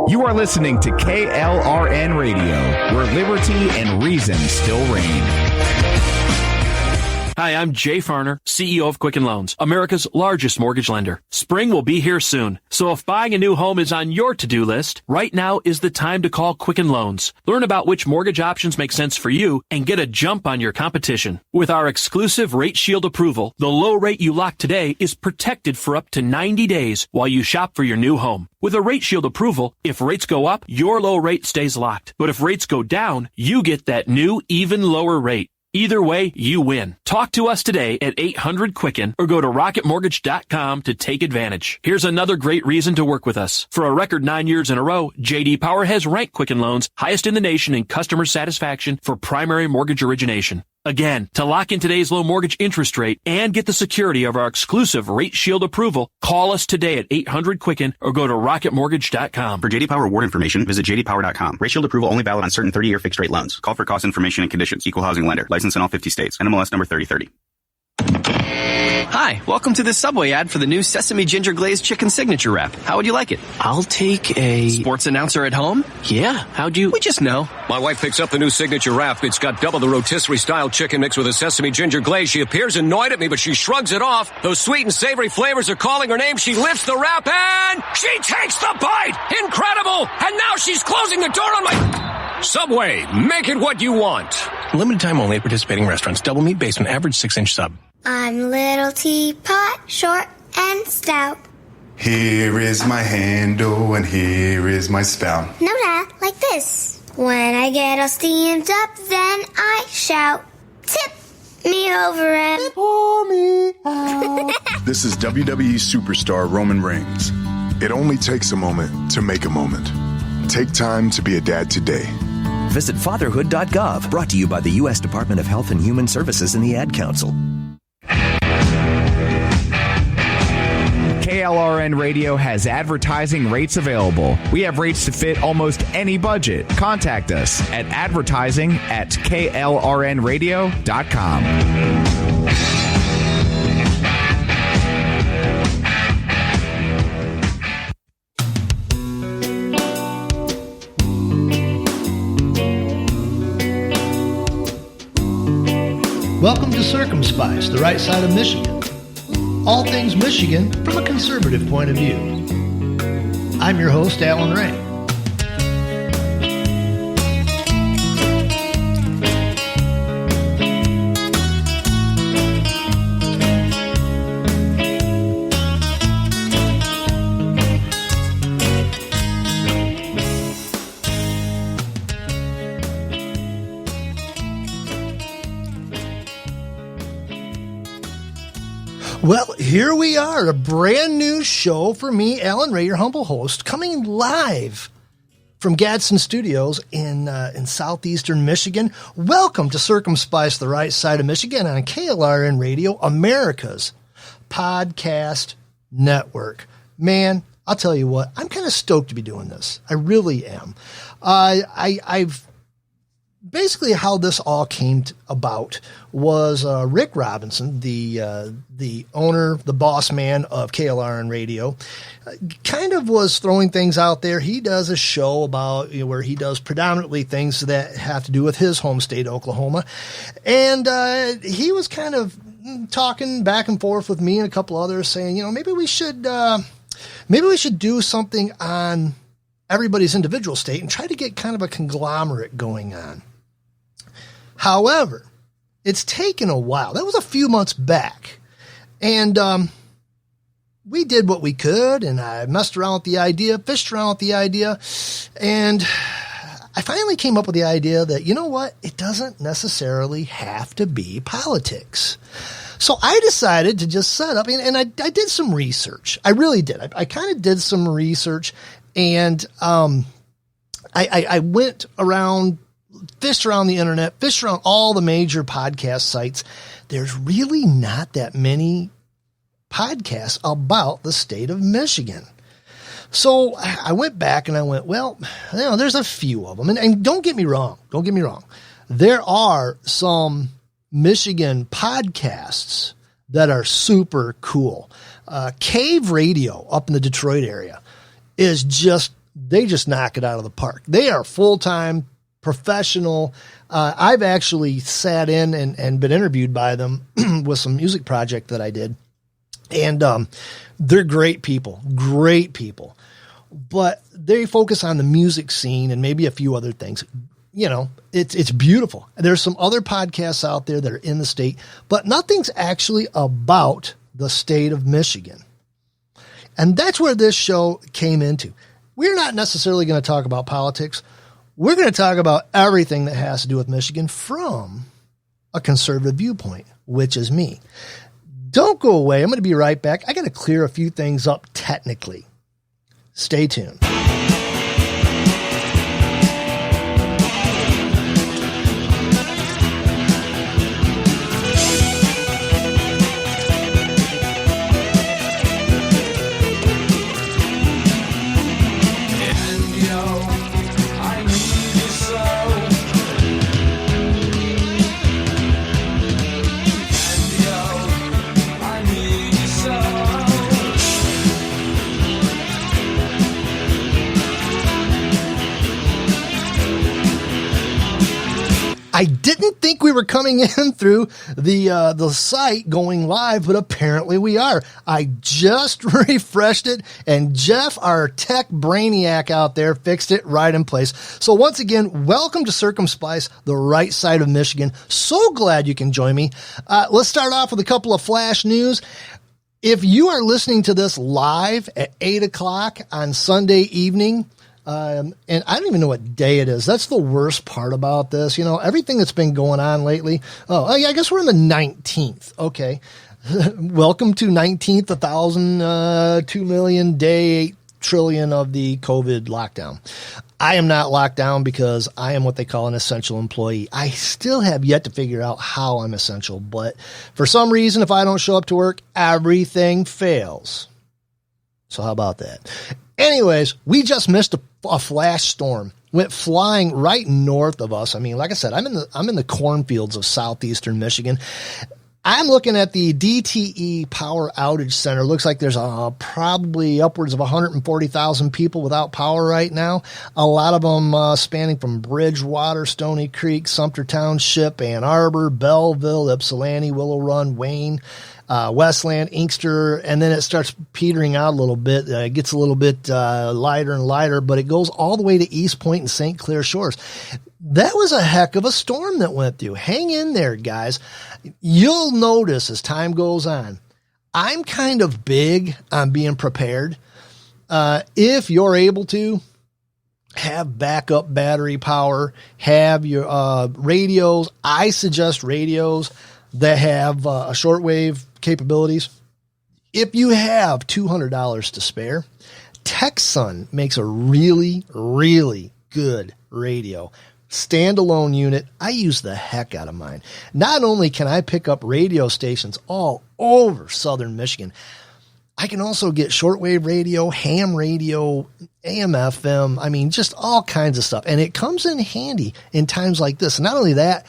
You are listening to KLRN Radio, where liberty and reason still reign. Hi, I'm Jay Farner, CEO of Quicken Loans, America's largest mortgage lender. Spring will be here soon, so if buying a new home is on your to-do list, right now is the time to call Quicken Loans. Learn about which mortgage options make sense for you and get a jump on your competition. With our exclusive Rate Shield approval, the low rate you lock today is protected for up to 90 days while you shop for your new home. With a Rate Shield approval, if rates go up, your low rate stays locked. But if rates go down, you get that new, even lower rate. Either way, you win. Talk to us today at 800-QUICKEN or go to rocketmortgage.com to take advantage. Here's another great reason to work with us. For a record 9 years in a row, J.D. Power has ranked Quicken Loans highest in the nation in customer satisfaction for primary mortgage origination. Again, to lock in today's low mortgage interest rate and get the security of our exclusive Rate Shield approval, call us today at 800-QUICKEN or go to rocketmortgage.com. For J.D. Power award information, visit jdpower.com. Rate Shield approval only valid on certain 30-year fixed-rate loans. Call for cost information and conditions. Equal housing lender. License in all 50 states. NMLS number 3030. Hi, welcome to this Subway ad for the new Sesame Ginger Glazed Chicken Signature Wrap. How would you like it? I'll take a... Sports announcer at home? Yeah, how'd you... We just know. My wife picks up the new Signature Wrap. It's got double the rotisserie-style chicken mixed with a sesame ginger glaze. She appears annoyed at me, but she shrugs it off. Those sweet and savory flavors are calling her name. She lifts the wrap and she takes the bite! Incredible! And now she's closing the door on my... Subway, make it what you want. Limited time only at participating restaurants. Double meat basement, average 6-inch sub. I'm little teapot, short and stout. Here is my handle and here is my spout. No, Dad, like this. When I get all steamed up, then I shout, tip me over and pour me out. This is WWE superstar Roman Reigns. It only takes a moment to make a moment. Take time to be a dad today. Visit fatherhood.gov, brought to you by the U.S. Department of Health and Human Services and the Ad Council. KLRN Radio has advertising rates available. We have rates to fit almost any budget. Contact us at advertising@klrnradio.com. Welcome to CIRCUMSPICE, the right side of Michigan. All things Michigan from a conservative point of view. I'm your host, Alan Ray. Well, here we are, a brand new show for me, Alan Ray, your humble host, coming live from Gadsden Studios in southeastern Michigan. Welcome to CIRCUMSPICE, the right side of Michigan, on KLRN Radio, America's podcast network. Man, I'll tell you what, I'm kind of stoked to be doing this. I really am. I've basically how this all came about was Rick Robinson, the owner, the boss man of KLRN Radio, kind of was throwing things out there. He does a show about where he does predominantly things that have to do with his home state, Oklahoma, and he was kind of talking back and forth with me and a couple others, saying, maybe we should do something on everybody's individual state and try to get kind of a conglomerate going on. However, it's taken a while. That was a few months back. And we did what we could, and I messed around with the idea, fished around with the idea, and I finally came up with the idea that, you know what, it doesn't necessarily have to be politics. So I decided to just set up, and I did some research. I really did. I kind of did some research, and I went around, fished around the internet, fished around all the major podcast sites. There's really not that many podcasts about the state of Michigan. So I went back and I went, well, there's a few of them. And don't get me wrong. There are some Michigan podcasts that are super cool. Cave Radio up in the Detroit area is just they just knock it out of the park. They are full-time, professional. I've actually sat in and been interviewed by them with some music project that I did. And they're great people, but they focus on the music scene and maybe a few other things. You know, it's beautiful. There's some other podcasts out there that are in the state, but nothing's actually about the state of Michigan. And that's where this show came into. We're not necessarily going to talk about politics. We're going to talk about everything that has to do with Michigan from a conservative viewpoint, which is me. Don't go away. I'm going to be right back. I got to clear a few things up technically. Stay tuned. I didn't think we were coming in through the site going live, but apparently we are. I just refreshed it, and Jeff, our tech brainiac out there, fixed it right in place. So once again, welcome to CIRCUMSPICE, the right side of Michigan. So glad you can join me. Let's start off with a couple of flash news. If you are listening to this live at 8 o'clock on Sunday evening, and I don't even know what day it is. That's the worst part about this. You know, everything that's been going on lately. Oh, yeah, I guess we're on the 19th. Okay. Welcome to 19th, 1,000, 2 million, day 8 trillion of the COVID lockdown. I am not locked down because I am what they call an essential employee. I still have yet to figure out how I'm essential, but for some reason, if I don't show up to work, everything fails. So how about that? Anyways, we just missed a flash storm. Went flying right north of us. I mean, like I said, I'm in the cornfields of southeastern Michigan. I'm looking at the DTE Power Outage Center. Looks like there's probably upwards of 140,000 people without power right now. A lot of them spanning from Bridgewater, Stony Creek, Sumter Township, Ann Arbor, Belleville, Ypsilanti, Willow Run, Wayne, Westland, Inkster, and then it starts petering out a little bit. It gets a little bit lighter and lighter, but it goes all the way to East Point and St. Clair Shores. That was a heck of a storm that went through. Hang in there, guys. You'll notice as time goes on, I'm kind of big on being prepared. If you're able to, have backup battery power, have your radios. I suggest radios that have a shortwave capabilities. If you have $200 to spare, TechSun makes a really, really good radio. Standalone unit. I use the heck out of mine. Not only can I pick up radio stations all over southern Michigan, I can also get shortwave radio, ham radio, AM, FM. I mean, just all kinds of stuff. And it comes in handy in times like this. And not only that,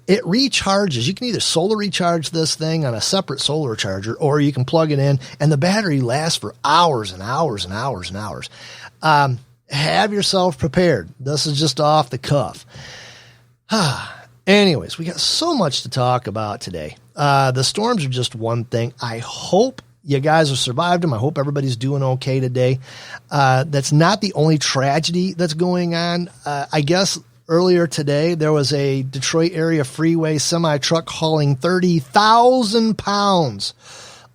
it recharges. You can either solar recharge this thing on a separate solar charger, or you can plug it in, and the battery lasts for hours and hours and hours and hours. Have yourself prepared. This is just off the cuff. Anyways, we got so much to talk about today. The storms are just one thing. I hope you guys have survived them. I hope everybody's doing okay today. That's not the only tragedy that's going on. I guess earlier today, there was a Detroit area freeway semi-truck hauling 30,000 pounds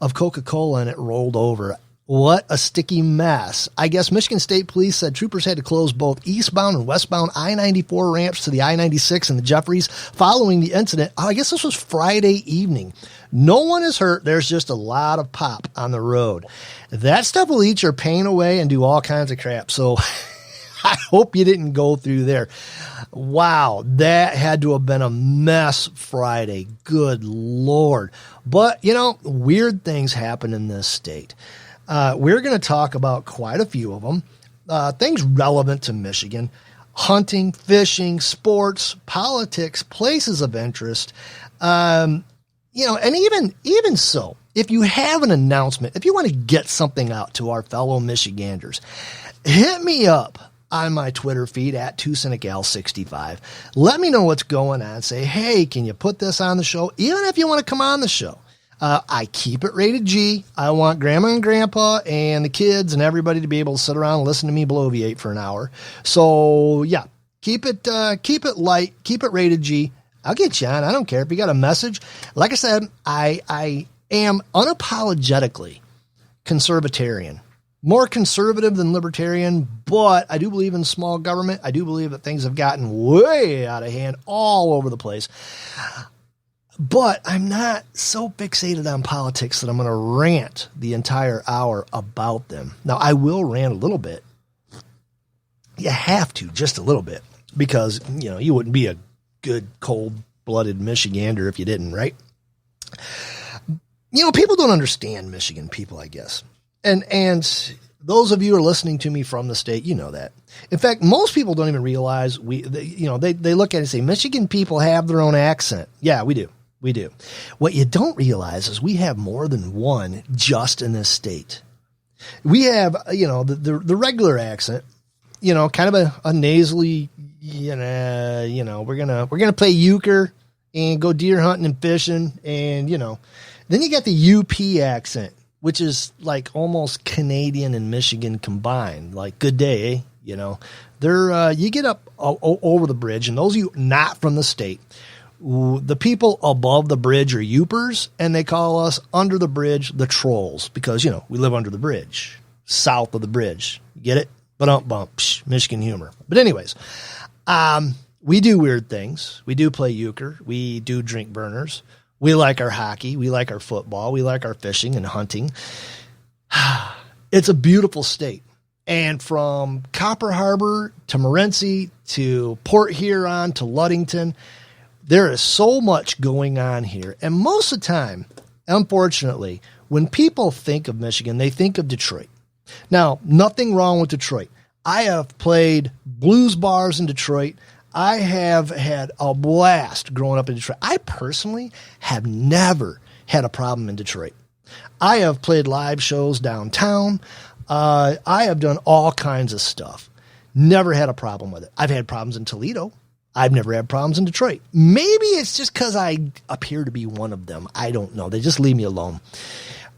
of Coca-Cola, and it rolled over. What a sticky mess. I guess Michigan State Police said troopers had to close both eastbound and westbound I-94 ramps to the I-96 and the Jeffries following the incident. I guess this was Friday evening. No one is hurt. There's just a lot of pop on the road. That stuff will eat your pain away and do all kinds of crap. So I hope you didn't go through there. Wow, that had to have been a mess Friday. Good Lord. But, you know, weird things happen in this state. We're going to talk about quite a few of them, things relevant to Michigan: hunting, fishing, sports, politics, places of interest. And even so, if you have an announcement, if you want to get something out to our fellow Michiganders, hit me up on my Twitter feed at TucsonicAl65. Let me know what's going on. Say, hey, can you put this on the show? Even if you want to come on the show. I keep it rated G. I want grandma and grandpa and the kids and everybody to be able to sit around and listen to me bloviate for an hour. So yeah, keep it light, keep it rated G. I'll get you on. I don't care if you got a message. Like I said, I am unapologetically conservatarian, more conservative than libertarian, but I do believe in small government. I do believe that things have gotten way out of hand all over the place. But I'm not so fixated on politics that I'm going to rant the entire hour about them. Now, I will rant a little bit. You have to, just a little bit, because, you wouldn't be a good, cold-blooded Michigander if you didn't, right? People don't understand Michigan people, I guess. And those of you who are listening to me from the state, you know that. In fact, most people don't even realize they look at it and say, Michigan people have their own accent. Yeah, we do. We do. What you don't realize is we have more than one just in this state. We have, the regular accent, kind of a nasally, we're gonna play euchre and go deer hunting and fishing, and then you got the UP accent, which is like almost Canadian and Michigan combined. Like, good day, They're you get up over the bridge, and those of you not from the state. The people above the bridge are Yoopers, and they call us under the bridge the Trolls, because, we live under the bridge, south of the bridge. Get it? Bump, Michigan humor. But anyways, we do weird things. We do play euchre. We do drink burners. We like our hockey. We like our football. We like our fishing and hunting. It's a beautiful state. And from Copper Harbor to Morenci to Port Huron to Ludington, there is so much going on here. And most of the time, unfortunately, when people think of Michigan, they think of Detroit. Now, nothing wrong with Detroit. I have played blues bars in Detroit. I have had a blast growing up in Detroit. I personally have never had a problem in Detroit. I have played live shows downtown. I have done all kinds of stuff. Never had a problem with it. I've had problems in Toledo. I've never had problems in Detroit. Maybe it's just because I appear to be one of them. I don't know. They just leave me alone.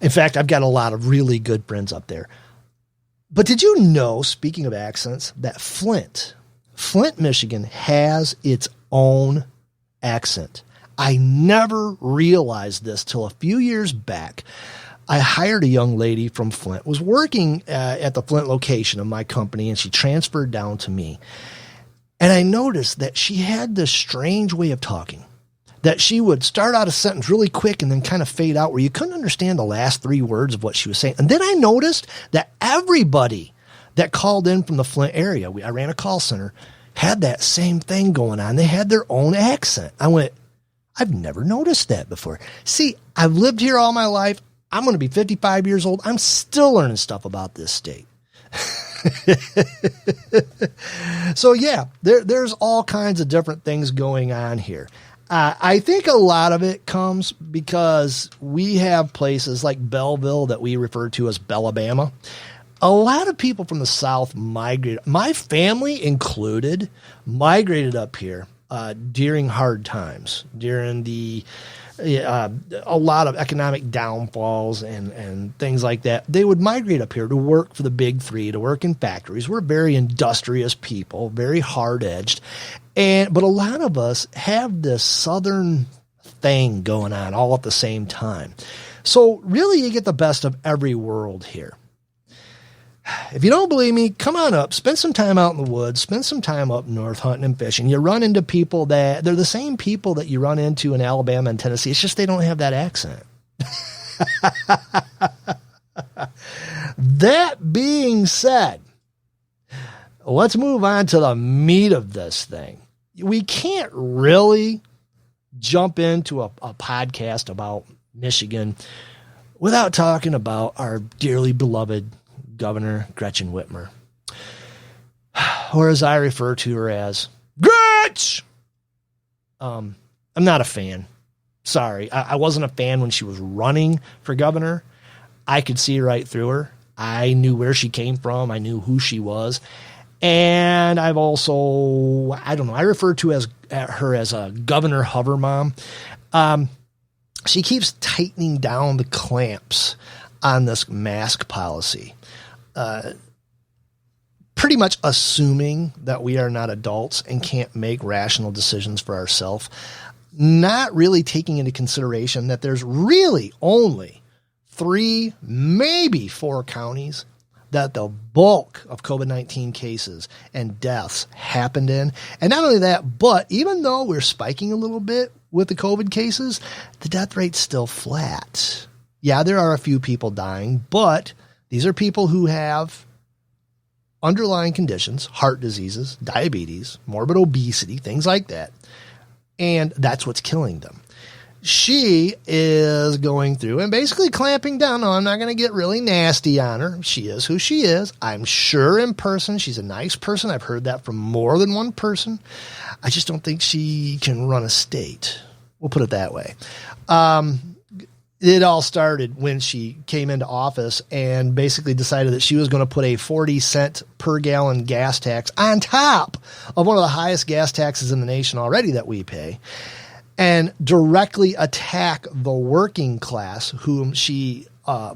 In fact, I've got a lot of really good friends up there. But did you know, speaking of accents, that Flint, Michigan has its own accent? I never realized this till a few years back. I hired a young lady from Flint, was working at the Flint location of my company, and she transferred down to me. And I noticed that she had this strange way of talking, that she would start out a sentence really quick and then kind of fade out where you couldn't understand the last three words of what she was saying. And then I noticed that everybody that called in from the Flint area, I ran a call center, had that same thing going on. They had their own accent. I went, I've never noticed that before. See, I've lived here all my life. I'm going to be 55 years old. I'm still learning stuff about this state. So yeah, there's all kinds of different things going on here. I think a lot of it comes because we have places like Belleville that we refer to as Bellabama. A lot of people from the South migrated, my family included, migrated up here during hard times, during a lot of economic downfalls and things like that. They would migrate up here to work for the big three, to work in factories. We're very industrious people, very hard-edged. But a lot of us have this Southern thing going on all at the same time. So really you get the best of every world here. If you don't believe me, come on up, spend some time out in the woods, spend some time up north hunting and fishing. You run into people that they're the same people that you run into in Alabama and Tennessee. It's just they don't have that accent. That being said, let's move on to the meat of this thing. We can't really jump into a podcast about Michigan without talking about our dearly beloved Governor Gretchen Whitmer, or as I refer to her as Gretch. I'm not a fan. Sorry. I wasn't a fan when she was running for governor. I could see right through her. I knew where she came from. I knew who she was. And I've also, I refer to her as a Governor Hover mom. She keeps tightening down the clamps on this mask policy. Pretty much assuming that we are not adults and can't make rational decisions for ourselves, not really taking into consideration that there's really only 3, maybe 4 counties that the bulk of COVID-19 cases and deaths happened in. And not only that, but even though we're spiking a little bit with the COVID cases, the death rate's still flat. Yeah, there are a few people dying, but these are people who have underlying conditions, heart diseases, diabetes, morbid obesity, things like that. And that's what's killing them. She is going through and basically clamping down. No, I'm not going to get really nasty on her. She is who she is. I'm sure in person she's a nice person. I've heard that from more than one person. I just don't think she can run a state. We'll put it that way. It all started when she came into office and basically decided that she was going to put a 40-cent per gallon gas tax on top of one of the highest gas taxes in the nation already that we pay, and directly attack the working class whom she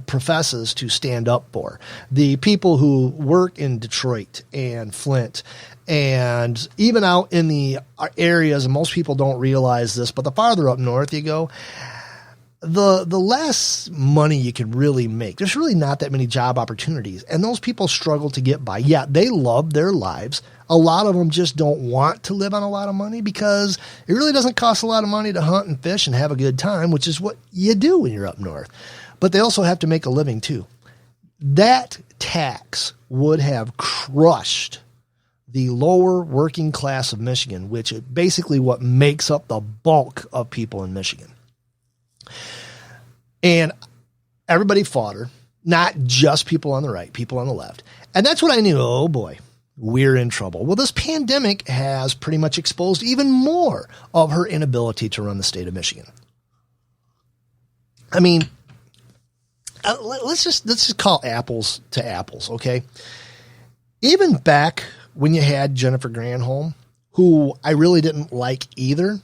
professes to stand up for. The people who work in Detroit and Flint and even out in the areas, and most people don't realize this, but the farther up north you go, the less money you can really make. There's really not that many job opportunities, and those people struggle to get by. Yeah, they love their lives. A lot of them just don't want to live on a lot of money because it really doesn't cost a lot of money to hunt and fish and have a good time, which is what you do when you're up north. But they also have to make a living too. That tax would have crushed the lower working class of Michigan, which is basically what makes up the bulk of people in Michigan. And everybody fought her, not just people on the right, people on the left. And that's what I knew. Oh boy, we're in trouble. Well, this pandemic has pretty much exposed even more of her inability to run the state of Michigan. I mean, let's just call apples to apples. Okay. Even back when you had Jennifer Granholm, who I really didn't like either,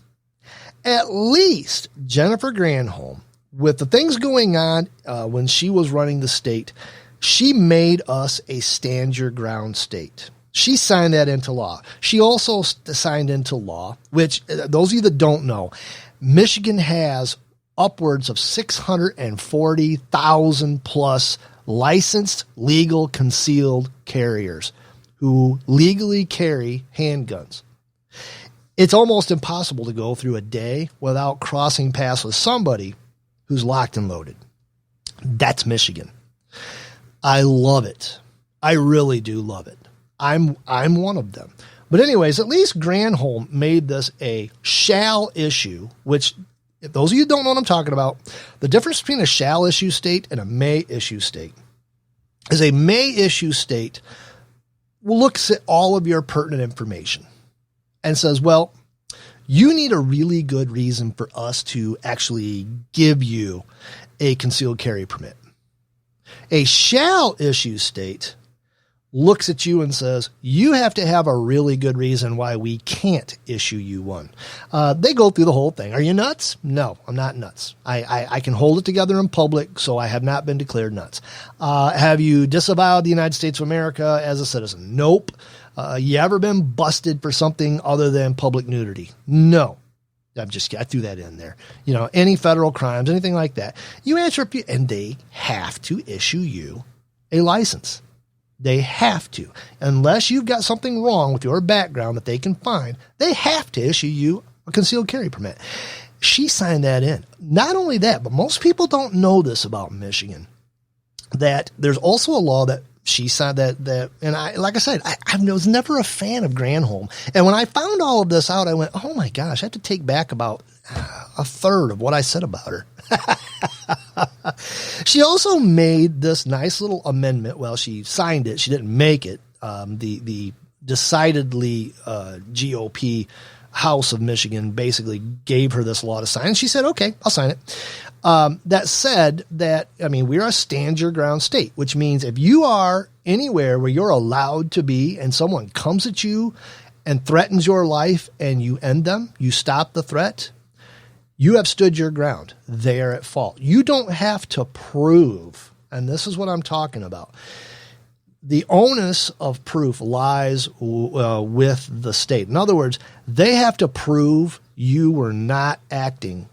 at least Jennifer Granholm, with the things going on when she was running the state, she made us a stand your ground state. She signed that into law. She also signed into law, which those of you that don't know, Michigan has upwards of 640,000 plus licensed legal concealed carriers who legally carry handguns. It's almost impossible to go through a day without crossing paths with somebody who's locked and loaded. That's Michigan. I love it. I really do love it. I'm one of them. But anyways, at least Granholm made this a shall issue, which, if those of you who don't know what I'm talking about, the difference between a shall issue state and a may issue state is a may issue state looks at all of your pertinent information and says, well, you need a really good reason for us to actually give you a concealed carry permit. A shall issue state looks at you and says, you have to have a really good reason why we can't issue you one. They go through the whole thing. Are you nuts? No, I'm not nuts. I can hold it together in public, so I have not been declared nuts. Have you disavowed the United States of America as a citizen? Nope. You ever been busted for something other than public nudity? No. I threw that in there. You know, any federal crimes, anything like that. You answer, and they have to issue you a license. They have to. Unless you've got something wrong with your background that they can find, they have to issue you a concealed carry permit. She signed that in. Not only that, but most people don't know this about Michigan, that there's also a law that she signed that, and I was never a fan of Granholm. And when I found all of this out, I went, oh my gosh, I have to take back about a third of what I said about her. She also made this nice little amendment. Well, she signed it. She didn't make it. The decidedly GOP House of Michigan basically gave her this law to sign. And she said, okay, I'll sign it. That said that, we're a stand your ground state, which means if you are anywhere where you're allowed to be and someone comes at you and threatens your life and you end them, you stop the threat, you have stood your ground. They are at fault. You don't have to prove, and this is what I'm talking about. The onus of proof lies with the state. In other words, they have to prove you were not acting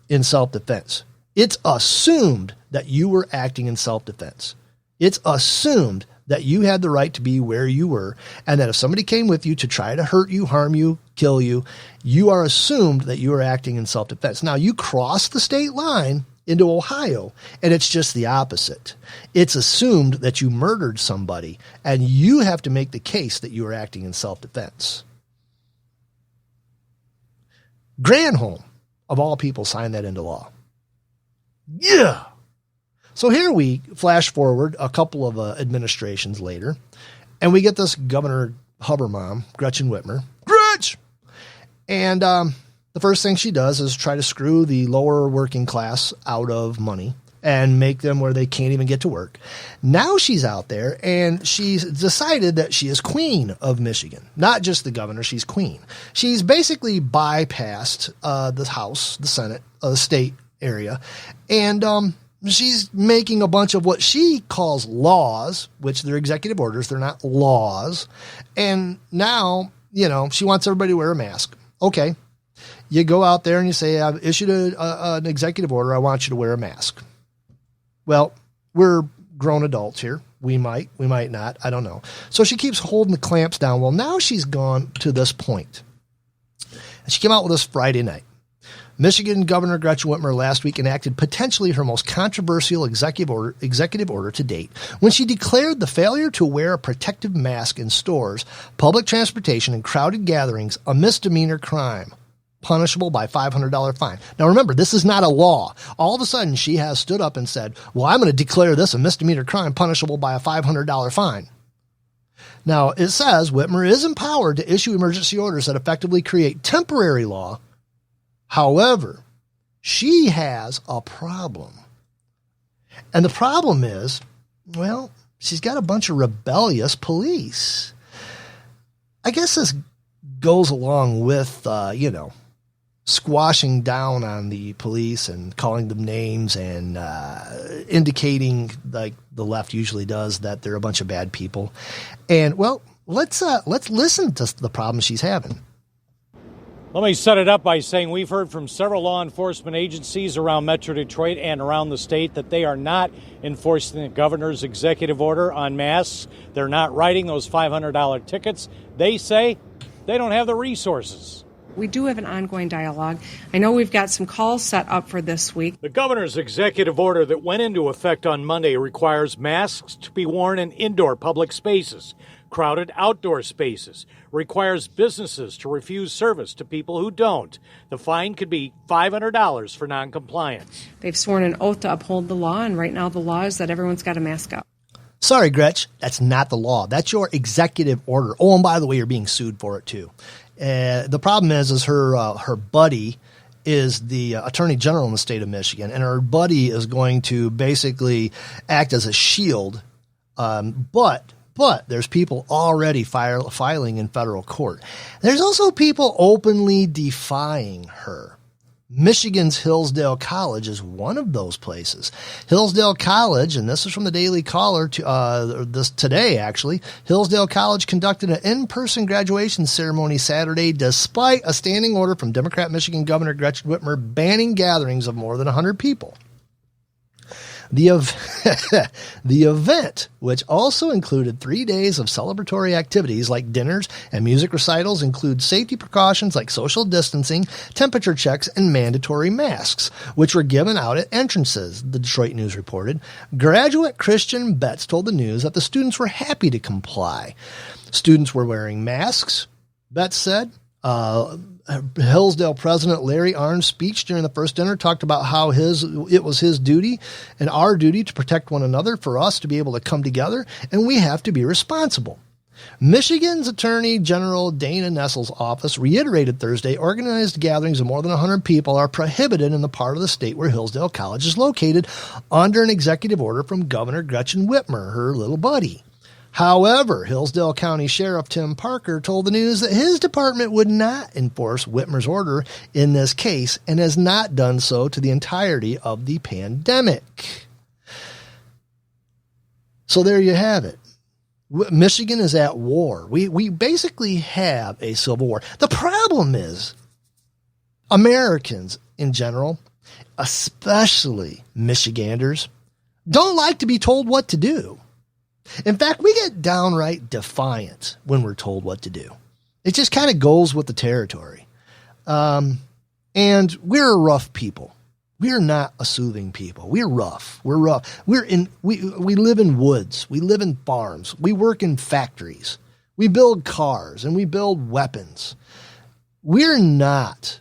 in self-defense. It's assumed that you were acting in self-defense. It's assumed that you had the right to be where you were, and that if somebody came with you to try to hurt you, harm you, kill you, you are assumed that you are acting in self-defense. Now, you cross the state line into Ohio, and it's just the opposite. It's assumed that you murdered somebody, and you have to make the case that you are acting in self-defense. Granholm, of all people, signed that into law. Yeah! So here we flash forward a couple of administrations later, and we get this Governor Hubbermom, Gretchen Whitmer. Gretch! And the first thing she does is try to screw the lower working class out of money and make them where they can't even get to work. Now she's out there and she's decided that she is queen of Michigan. Not just the governor, she's queen. She's basically bypassed the House, the Senate, the state area. And she's making a bunch of what she calls laws, which they're executive orders. They're not laws. And now, she wants everybody to wear a mask. Okay. You go out there and you say, I've issued an executive order. I want you to wear a mask. Well, we're grown adults here. We might not. I don't know. So she keeps holding the clamps down. Well, now she's gone to this point. And she came out with this Friday night. Michigan Governor Gretchen Whitmer last week enacted potentially her most controversial executive order to date when she declared the failure to wear a protective mask in stores, public transportation, and crowded gatherings a misdemeanor crime, punishable by $500 fine. Now remember, this is not a law. All of a sudden, she has stood up and said, well, I'm going to declare this a misdemeanor crime punishable by a $500 fine. Now, it says Whitmer is empowered to issue emergency orders that effectively create temporary law. However, she has a problem. And the problem is, well, she's got a bunch of rebellious police. I guess this goes along with, squashing down on the police and calling them names and indicating, like the left usually does, that they're a bunch of bad people. And, well, let's listen to the problems she's having. Let me set it up by saying we've heard from several law enforcement agencies around Metro Detroit and around the state that they are not enforcing the governor's executive order on masks. They're not writing those $500 tickets. They say they don't have the resources. We do have an ongoing dialogue. I know we've got some calls set up for this week. The governor's executive order that went into effect on Monday requires masks to be worn in indoor public spaces, crowded outdoor spaces, requires businesses to refuse service to people who don't. The fine could be $500 for noncompliance. They've sworn an oath to uphold the law, and right now the law is that everyone's got to mask up. Sorry, Gretch, that's not the law. That's your executive order. Oh, and by the way, you're being sued for it too. The problem is her buddy is the attorney general in the state of Michigan, and her buddy is going to basically act as a shield. But there's people already filing in federal court. There's also people openly defying her. Michigan's Hillsdale College is one of those places. Hillsdale College, and this is from the Daily Caller today, actually. Hillsdale College conducted an in-person graduation ceremony Saturday despite a standing order from Democrat Michigan Governor Gretchen Whitmer banning gatherings of more than 100 people. The event, which also included 3 days of celebratory activities like dinners and music recitals, include safety precautions like social distancing, temperature checks, and mandatory masks, which were given out at entrances, the Detroit News reported. Graduate Christian Betts told the News that the students were happy to comply. Students were wearing masks, Betts said. Hillsdale President Larry Arnn's speech during the first dinner talked about how it was his duty and our duty to protect one another, for us to be able to come together, and we have to be responsible. Michigan's Attorney General Dana Nessel's office reiterated Thursday organized gatherings of more than 100 people are prohibited in the part of the state where Hillsdale College is located under an executive order from Governor Gretchen Whitmer, her little buddy. However, Hillsdale County Sheriff Tim Parker told the news that his department would not enforce Whitmer's order in this case and has not done so to the entirety of the pandemic. So there you have it. Michigan is at war. We basically have a civil war. The problem is Americans in general, especially Michiganders, don't like to be told what to do. In fact, we get downright defiant when we're told what to do. It just kind of goes with the territory. And we're a rough people. We're not a soothing people. We're rough. We're rough. We live in woods. We live in farms. We work in factories. We build cars and we build weapons. We're not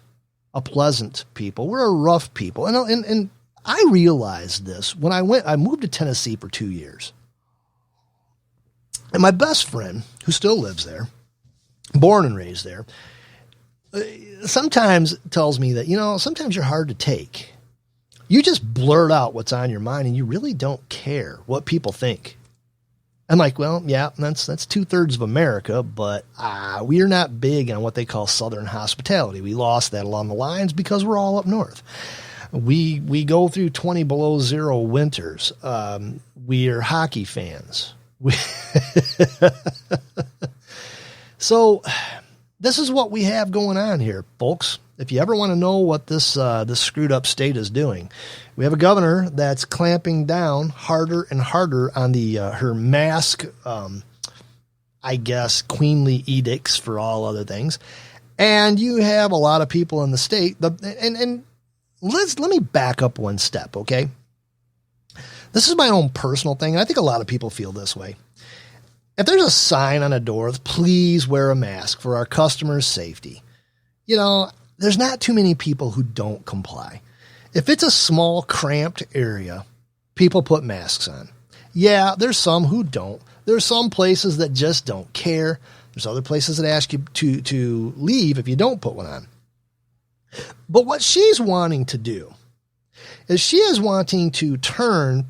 a pleasant people. We're a rough people. And I realized this when I moved to Tennessee for 2 years. And my best friend, who still lives there, born and raised there, sometimes tells me that, sometimes you're hard to take. You just blurt out what's on your mind and you really don't care what people think. I'm like, well, yeah, that's 2/3 of America, but we are not big on what they call Southern hospitality. We lost that along the lines because we're all up north. We go through 20 below zero winters. We are hockey fans. So this is what we have going on here, folks. If you ever want to know what this screwed up state is doing, we have a governor that's clamping down harder and harder on her mask, queenly edicts for all other things. And you have a lot of people in the state. And let me back up one step, okay? This is my own personal thing, and I think a lot of people feel this way. If there's a sign on a door, please wear a mask for our customers' safety, there's not too many people who don't comply. If it's a small, cramped area, people put masks on. Yeah, there's some who don't. There's some places that just don't care. There's other places that ask you to leave if you don't put one on. But what she's wanting to do is she is wanting to turn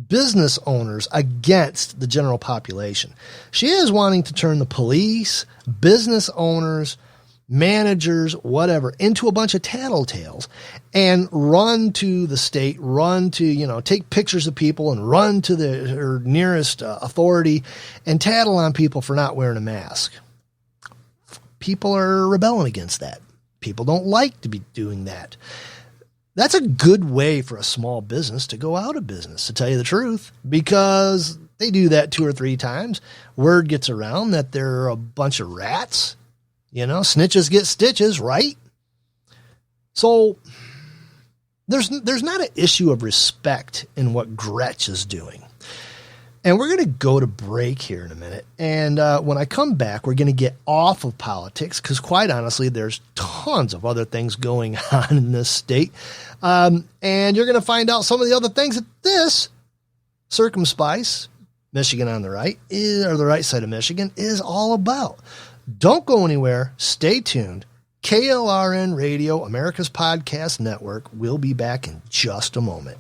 business owners against the general population. She is wanting to turn the police, business owners, managers, whatever, into a bunch of tattletales and run to the state, run to, take pictures of people and run to her nearest authority and tattle on people for not wearing a mask. People are rebelling against that. People don't like to be doing that. That's a good way for a small business to go out of business, to tell you the truth, because they do that 2 or 3 times. Word gets around that they're a bunch of rats. Snitches get stitches, right? So there's not an issue of respect in what Gretch is doing. And we're going to go to break here in a minute. And when I come back, we're going to get off of politics because, quite honestly, there's tons of other things going on in this state. And you're going to find out some of the other things that this CIRCUMSPICE, Michigan on the right, or the right side of Michigan, is all about. Don't go anywhere. Stay tuned. KLRN Radio, America's Podcast Network. We'll be back in just a moment.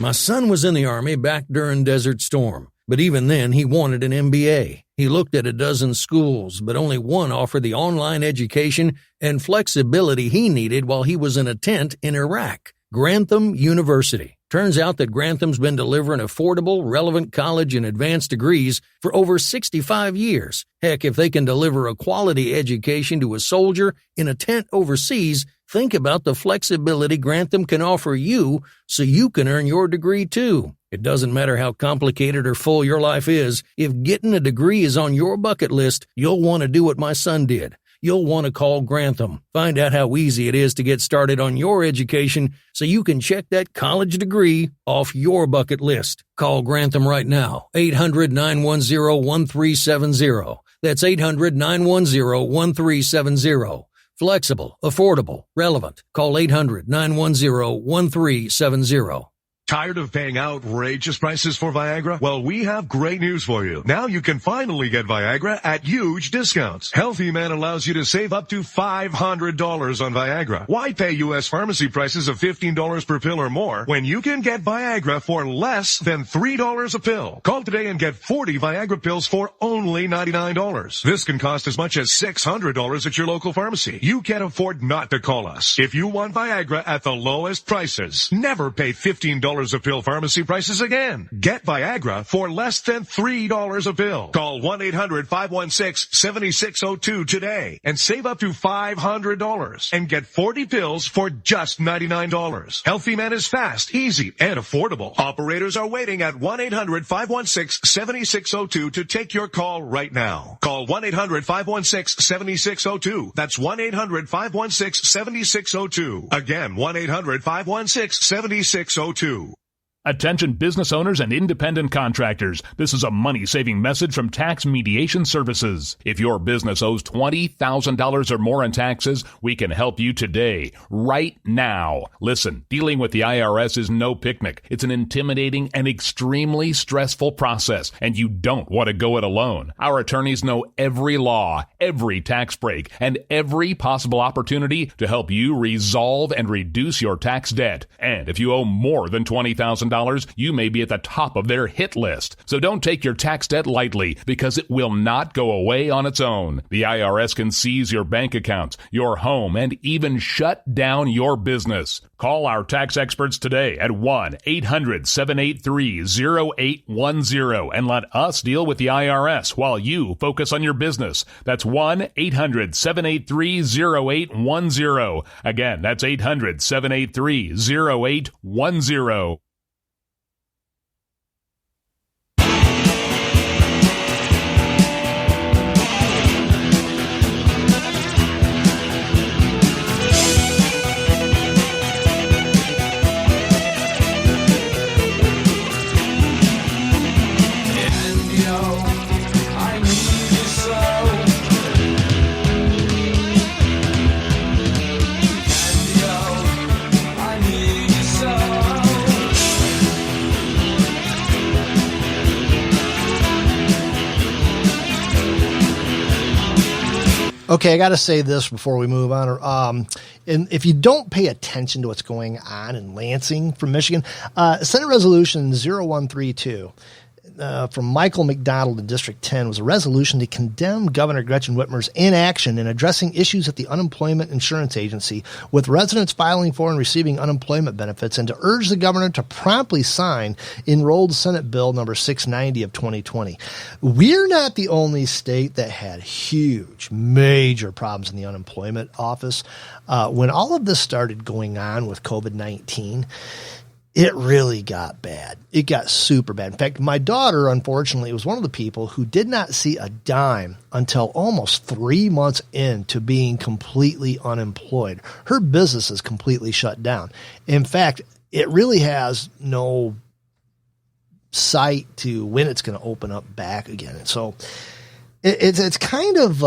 My son was in the Army back during Desert Storm, but even then he wanted an MBA. He looked at a dozen schools, but only one offered the online education and flexibility he needed while he was in a tent in Iraq, Grantham University. Turns out that Grantham's been delivering affordable, relevant college and advanced degrees for over 65 years. Heck, if they can deliver a quality education to a soldier in a tent overseas, Think about the flexibility Grantham can offer you so you can earn your degree too. It doesn't matter how complicated or full your life is. If getting a degree is on your bucket list, you'll want to do what my son did. You'll want to call Grantham. Find out how easy it is to get started on your education so you can check that college degree off your bucket list. Call Grantham right now, 800-910-1370. That's 800-910-1370. Flexible, affordable, relevant. Call 800-910-1370. Tired of paying outrageous prices for Viagra? Well, we have great news for you. Now you can finally get Viagra at huge discounts. Healthy Man allows you to save up to $500 on Viagra. Why pay U.S. pharmacy prices of $15 per pill or more when you can get Viagra for less than $3 a pill? Call today and get 40 Viagra pills for only $99. This can cost as much as $600 at your local pharmacy. You can't afford not to call us. If you want Viagra at the lowest prices, never pay $15 a pill pharmacy prices again. Get Viagra for less than $3 a pill. Call 1-800-516-7602 today and save up to $500 and get 40 pills for just $99. Healthy Man is fast, easy, and affordable. Operators are waiting at 1-800-516-7602 to take your call right now. Call 1-800-516-7602. That's 1-800-516-7602. Again, 1-800-516-7602. Attention business owners and independent contractors. This is a money-saving message from Tax Mediation Services. If your business owes $20,000 or more in taxes, we can help you today, right now. Listen, dealing with the IRS is no picnic. It's an intimidating and extremely stressful process, and you don't want to go it alone. Our attorneys know every law, every tax break, and every possible opportunity to help you resolve and reduce your tax debt. And if you owe more than $20,000, you may be at the top of their hit list. So don't take your tax debt lightly, because it will not go away on its own. The IRS can seize your bank accounts, your home, and even shut down your business. Call our tax experts today at 1-800-783-0810 and let us deal with the IRS while you focus on your business. That's 1-800-783-0810. Again, that's 800-783-0810. Okay, I got to say this before we move on. And if you don't pay attention to what's going on in Lansing from Michigan, Senate Resolution 0132 from Michael McDonald in District 10 was a resolution to condemn Governor Gretchen Whitmer's inaction in addressing issues at the Unemployment Insurance Agency with residents filing for and receiving unemployment benefits, and to urge the governor to promptly sign enrolled Senate Bill number 690 of 2020. We're not the only state that had huge, major problems in the unemployment office. When all of this started going on with COVID-19, it really got bad. It got super bad. In fact, my daughter, unfortunately, was one of the people who did not see a dime until almost 3 months into being completely unemployed. Her business is completely shut down. In fact, it really has no sight to when it's going to open up back again. And so it's kind of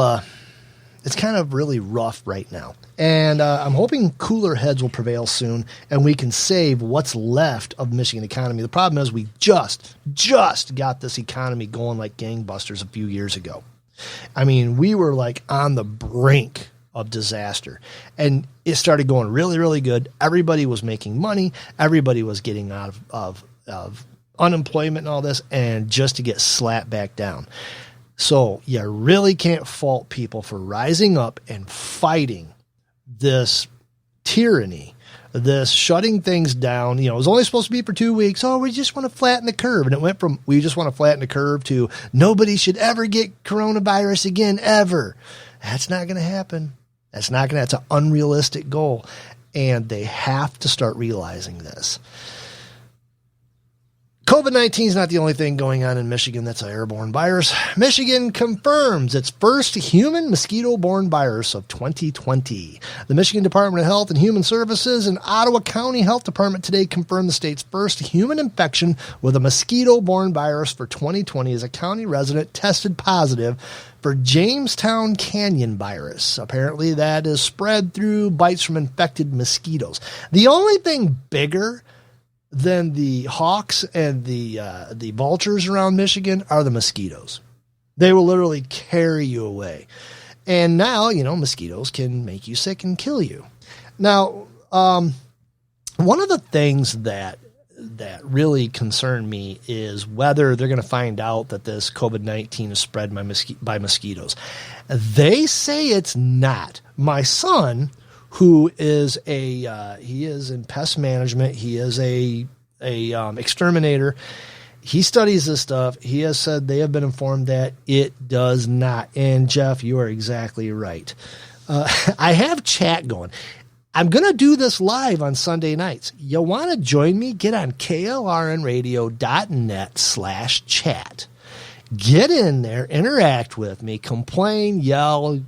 really rough right now. And I'm hoping cooler heads will prevail soon and we can save what's left of the Michigan economy. The problem is we just got this economy going like gangbusters a few years ago. I mean, we were like on the brink of disaster, and it started going really, really good. Everybody was making money. Everybody was getting out of unemployment and all this, and just to get slapped back down. So you really can't fault people for rising up and fighting this tyranny, this shutting things down. You know, it was only supposed to be for 2 weeks. Oh, we just want to flatten the curve. And it went from we just want to flatten the curve to nobody should ever get coronavirus again, ever. That's not going to happen. That's an unrealistic goal. And they have to start realizing this. COVID-19 is not the only thing going on in Michigan that's an airborne virus. Michigan confirms its first human mosquito-borne virus of 2020. The Michigan Department of Health and Human Services and Ottawa County Health Department today confirmed the state's first human infection with a mosquito-borne virus for 2020 as a county resident tested positive for Jamestown Canyon virus. Apparently that is spread through bites from infected mosquitoes. The only thing bigger than the hawks and the vultures around Michigan are the mosquitoes. They will literally carry you away. And now, mosquitoes can make you sick and kill you. Now, one of the things that really concern me is whether they're going to find out that this COVID-19 is spread by mosquitoes. They say it's not. My son, who is he is in pest management. He is a exterminator. He studies this stuff. He has said they have been informed that it does not. And Jeff, you are exactly right. I have chat going. I'm going to do this live on Sunday nights. You want to join me? Get on KLRNradio.net/chat. Get in there, interact with me, complain, yell,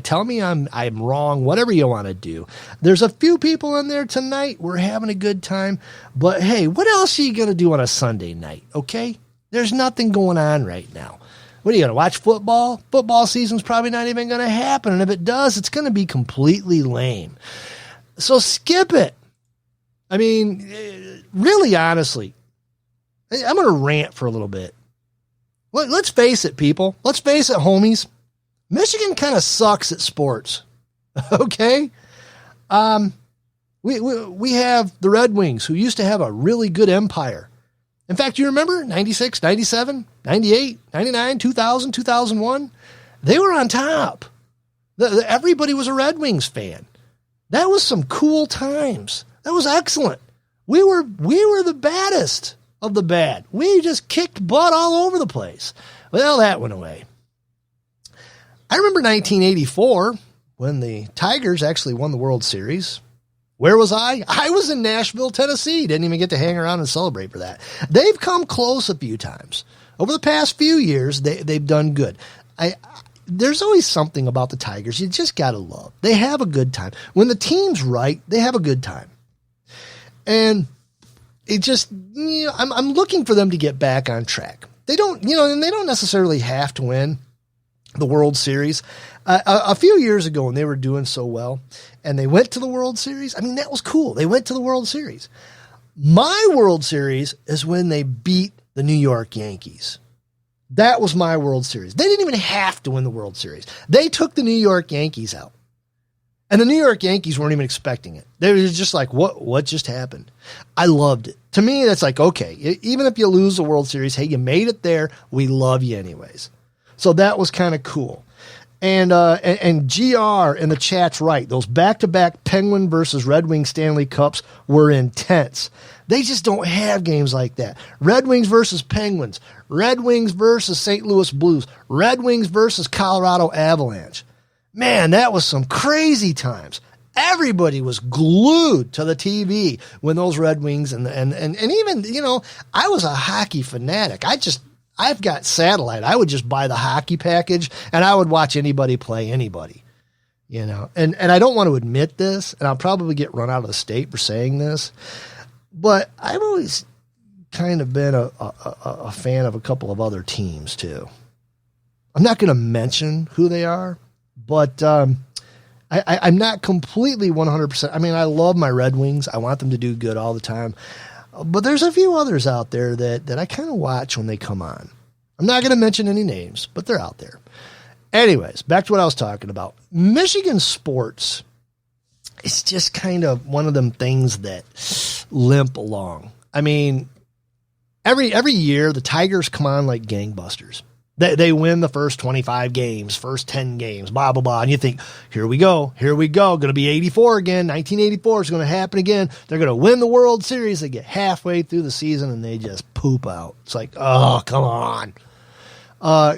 tell me I'm wrong, whatever you want to do. There's a few people in there tonight. We're having a good time. But hey, what else are you going to do on a Sunday night? Okay? There's nothing going on right now. What are you going to watch football? Football season's probably not even going to happen. And if it does, it's going to be completely lame. So skip it. I mean, really honestly, I'm going to rant for a little bit. Let's face it, people. Let's face it, homies. Michigan kind of sucks at sports. Okay? We have the Red Wings, who used to have a really good empire. In fact, you remember 96, 97, 98, 99, 2000, 2001? They were on top. Everybody was a Red Wings fan. That was some cool times. That was excellent. We were the baddest of the bad. We just kicked butt all over the place. Well, that went away. I remember 1984 when the Tigers actually won the World Series. Where was I? I was in Nashville, Tennessee. Didn't even get to hang around and celebrate for that. They've come close a few times. Over the past few years, they've done good. There's always something about the Tigers you just got to love. They have a good time. When the team's right, they have a good time. And it just, I'm looking for them to get back on track. They don't, and they don't necessarily have to win the World Series. A few years ago when they were doing so well and they went to the World Series, I mean, that was cool. They went to the World Series. My World Series is when they beat the New York Yankees. That was my World Series. They didn't even have to win the World Series. They took the New York Yankees out. And the New York Yankees weren't even expecting it. They were just like, what just happened? I loved it. To me, that's like, okay, even if you lose the World Series, hey, you made it there. We love you anyways. So that was kind of cool. And GR in the chat's right. Those back-to-back Penguin versus Red Wings Stanley Cups were intense. They just don't have games like that. Red Wings versus Penguins. Red Wings versus St. Louis Blues. Red Wings versus Colorado Avalanche. Man, that was some crazy times. Everybody was glued to the TV when those Red Wings and even, I was a hockey fanatic. I've got satellite. I would just buy the hockey package and I would watch anybody play anybody, and I don't want to admit this, and I'll probably get run out of the state for saying this, but I've always kind of been a fan of a couple of other teams too. I'm not going to mention who they are, but I'm not completely 100%. I mean, I love my Red Wings. I want them to do good all the time. But there's a few others out there that I kind of watch when they come on. I'm not going to mention any names, but they're out there. Anyways, back to what I was talking about. Michigan sports is just kind of one of them things that limp along. I mean, every year the Tigers come on like gangbusters. They win the first 25 games, first 10 games, blah, blah, blah. And you think, here we go. Going to be 84 again. 1984 is going to happen again. They're going to win the World Series. They get halfway through the season and they just poop out. It's like, oh, come on.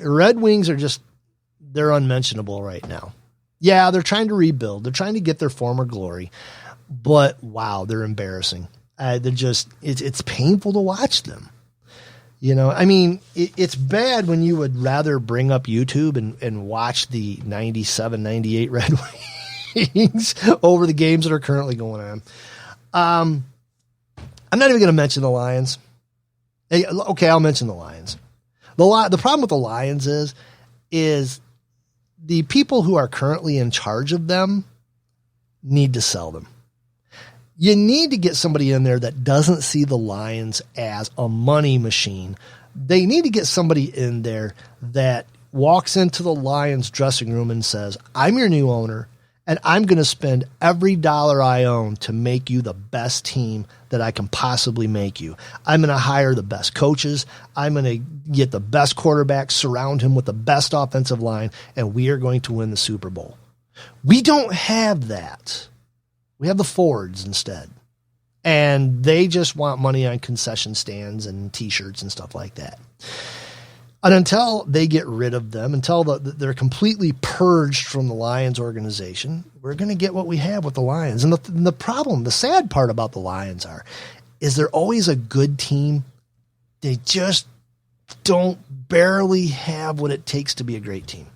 Red Wings are they're unmentionable right now. Yeah, they're trying to rebuild. They're trying to get their former glory. But, wow, they're embarrassing. They're just, it's painful to watch them. You know, I mean, it's bad when you would rather bring up YouTube and watch the 97, 98 Red Wings over the games that are currently going on. I'm not even going to mention the Lions. Hey, okay, I'll mention the Lions. The problem with the Lions is the people who are currently in charge of them need to sell them. You need to get somebody in there that doesn't see the Lions as a money machine. They need to get somebody in there that walks into the Lions dressing room and says, I'm your new owner, and I'm going to spend every dollar I own to make you the best team that I can possibly make you. I'm going to hire the best coaches. I'm going to get the best quarterback, surround him with the best offensive line, and we are going to win the Super Bowl. We don't have that. We have the Fords instead. And they just want money on concession stands and T-shirts and stuff like that. And until they get rid of them, until they're completely purged from the Lions organization, we're going to get what we have with the Lions. And the problem, the sad part about the Lions is they're always a good team. They just don't barely have what it takes to be a great team.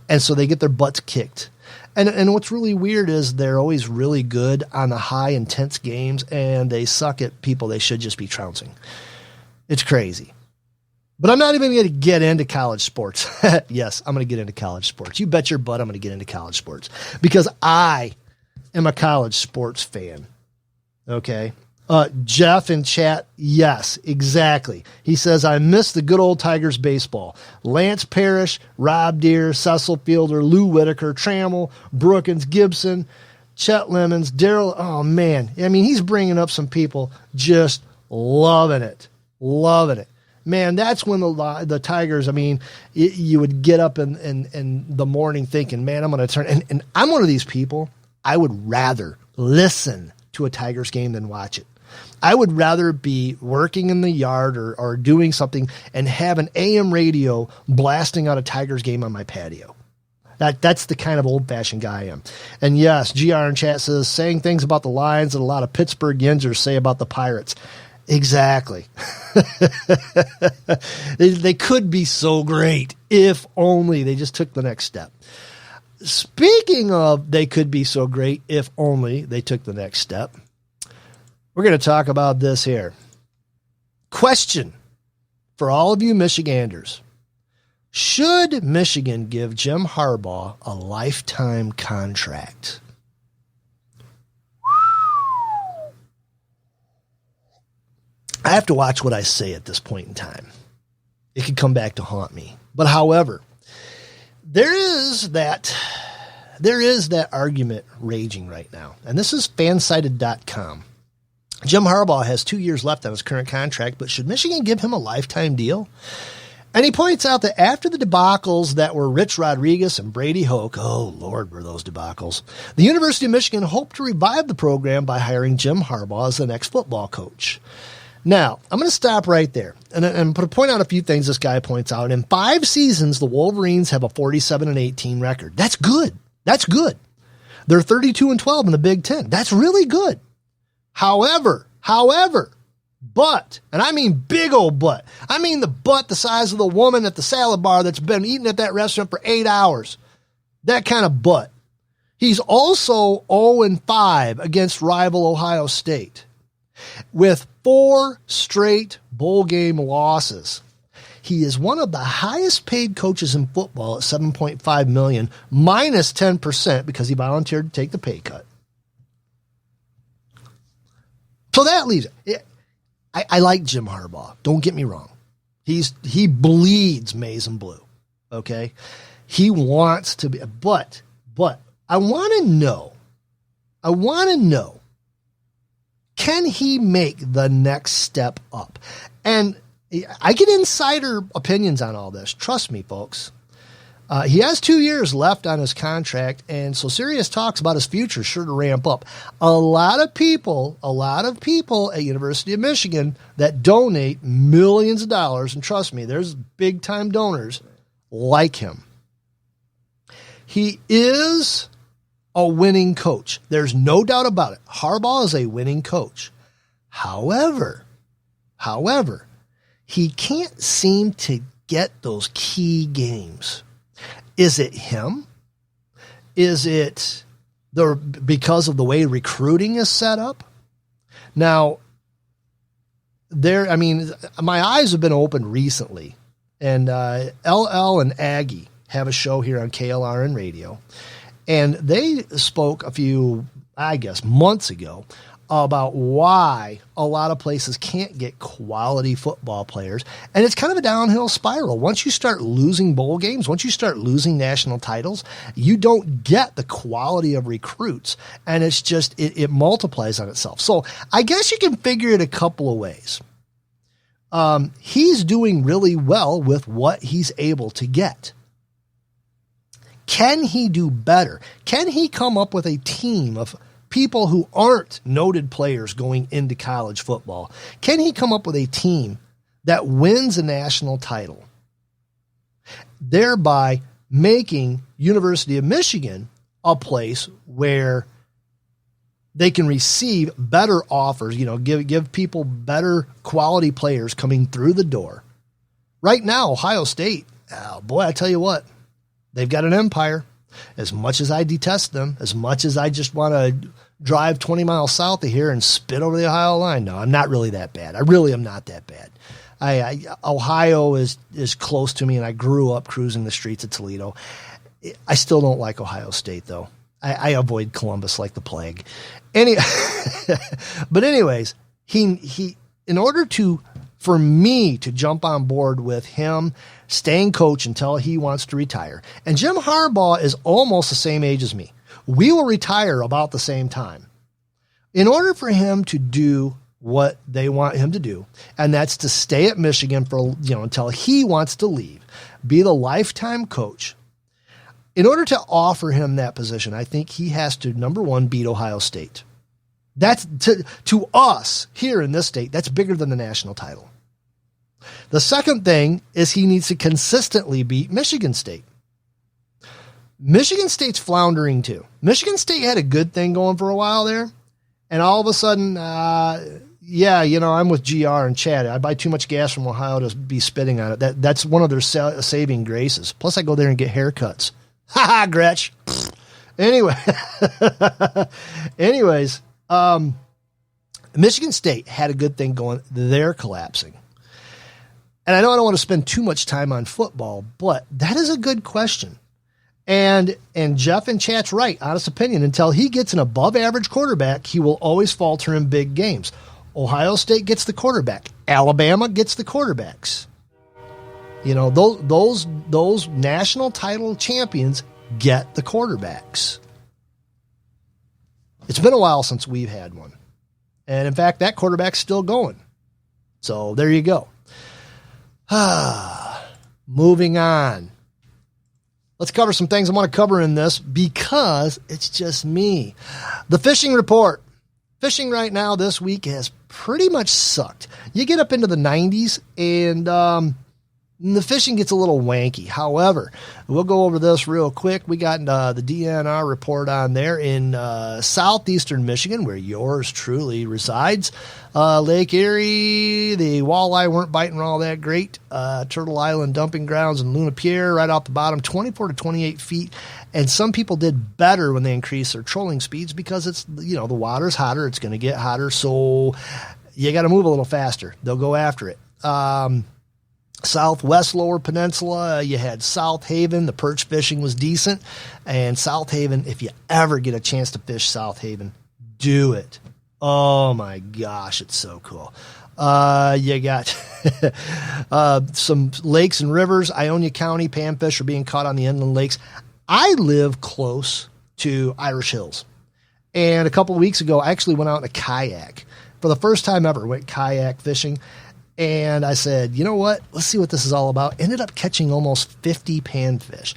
And so they get their butts kicked. And what's really weird is they're always really good on the high, intense games, and they suck at people they should just be trouncing. It's crazy. But I'm not even going to get into college sports. Yes, I'm going to get into college sports. You bet your butt I'm going to get into college sports because I am a college sports fan. Okay? Jeff in chat, yes, exactly. He says, I miss the good old Tigers baseball. Lance Parrish, Rob Deere, Cecil Fielder, Lou Whitaker, Trammell, Brookins, Gibson, Chet Lemons, Darryl. Oh, man. I mean, he's bringing up some people just loving it. Loving it. Man, that's when the Tigers, I mean, you would get up in the morning thinking, man, I'm going to turn. And I'm one of these people, I would rather listen to a Tigers game than watch it. I would rather be working in the yard or doing something and have an AM radio blasting out a Tigers game on my patio. That's the kind of old-fashioned guy I am. And yes, GR in chat says, saying things about the Lions that a lot of Pittsburgh Yinzers say about the Pirates. Exactly. They could be so great if only they just took the next step. Speaking of they could be so great if only they took the next step, we're going to talk about this here. Question for all of you Michiganders. Should Michigan give Jim Harbaugh a lifetime contract? I have to watch what I say at this point in time. It could come back to haunt me. But however, there is that argument raging right now. And this is fansided.com. Jim Harbaugh has 2 years left on his current contract, but should Michigan give him a lifetime deal? And he points out that after the debacles that were Rich Rodriguez and Brady Hoke, oh Lord, were those debacles, the University of Michigan hoped to revive the program by hiring Jim Harbaugh as the next football coach. Now, I'm going to stop right there and point out a few things this guy points out. In 5 seasons, the Wolverines have a 47-18 record. That's good. That's good. They're 32-12 in the Big Ten. That's really good. However, but, and I mean big old butt. I mean the butt the size of the woman at the salad bar that's been eating at that restaurant for 8 hours. That kind of butt. He's also 0-5 against rival Ohio State with 4 straight bowl game losses. He is one of the highest paid coaches in football at $7.5 million, minus 10% because he volunteered to take the pay cut. So that leaves it. I like Jim Harbaugh. Don't get me wrong. He bleeds maize and blue. Okay. He wants to be, but I want to know, can he make the next step up? And I get insider opinions on all this. Trust me, folks. He has 2 years left on his contract, and so serious talks about his future is sure to ramp up. A lot of people at University of Michigan that donate millions of dollars, and trust me, there's big-time donors like him. He is a winning coach. There's no doubt about it. Harbaugh is a winning coach. However, he can't seem to get those key games. Is it him? Is it because of the way recruiting is set up? Now, my eyes have been opened recently, and LL and Aggie have a show here on KLRNRadio, and they spoke a few, months ago about why a lot of places can't get quality football players. And it's kind of a downhill spiral. Once you start losing bowl games, once you start losing national titles, you don't get the quality of recruits. And it's just, it multiplies on itself. So I guess you can figure it a couple of ways. He's doing really well with what he's able to get. Can he do better? Can he come up with a team of people who aren't noted players going into college football? Can he come up with a team that wins a national title, thereby making University of Michigan a place where they can receive better offers, give people better quality players coming through the door? Right now, Ohio State, I tell you what, they've got an empire. As much as I detest them, as much as I just want to drive 20 miles south of here and spit over the Ohio line. No, I'm not really that bad. I really am not that bad. Ohio is close to me, and I grew up cruising the streets of Toledo. I still don't like Ohio State, though. I avoid Columbus like the plague. But anyways, he in order for me to jump on board with him staying coach until he wants to retire. And Jim Harbaugh is almost the same age as me. We will retire about the same time. In order for him to do what they want him to do, and that's to stay at Michigan for, until he wants to leave, be the lifetime coach. In order to offer him that position, I think he has to, number one, beat Ohio State. That's to us here in this state, that's bigger than the national title. The second thing is he needs to consistently beat Michigan State. Michigan State's floundering too. Michigan State had a good thing going for a while there, and all of a sudden, I'm with GR and Chad. I buy too much gas from Ohio to be spitting on it. That's one of their saving graces. Plus, I go there and get haircuts. Ha ha, Gretch. Anyways, Michigan State had a good thing going. They're collapsing. And I know I don't want to spend too much time on football, but that is a good question. And Jeff and Chat's right, honest opinion, until he gets an above average quarterback, he will always falter in big games. Ohio State gets the quarterback. Alabama gets the quarterbacks. Those national title champions get the quarterbacks. It's been a while since we've had one. And in fact, that quarterback's still going. So there you go. Moving on. Let's cover some things I want to cover in this because it's just me. The fishing report. Fishing right now this week has pretty much sucked. You get up into the 90s and the fishing gets a little wanky. However, we'll go over this real quick. We got the DNR report on there in southeastern Michigan, where yours truly resides. Lake Erie, the walleye weren't biting all that great. Turtle Island dumping grounds in Luna Pierre, right off the bottom, 24 to 28 feet. And some people did better when they increased their trolling speeds because it's, the water's hotter. It's going to get hotter. So you got to move a little faster. They'll go after it. Southwest Lower Peninsula, you had South Haven. The perch fishing was decent. And South Haven, if you ever get a chance to fish South Haven, do it. Oh my gosh, it's so cool. You got some lakes and rivers. Ionia County panfish are being caught on the inland lakes. I live close to Irish Hills. And a couple of weeks ago, I actually went out in a kayak. For the first time ever, went kayak fishing. And I said, you know what? Let's see what this is all about. Ended up catching almost 50 panfish.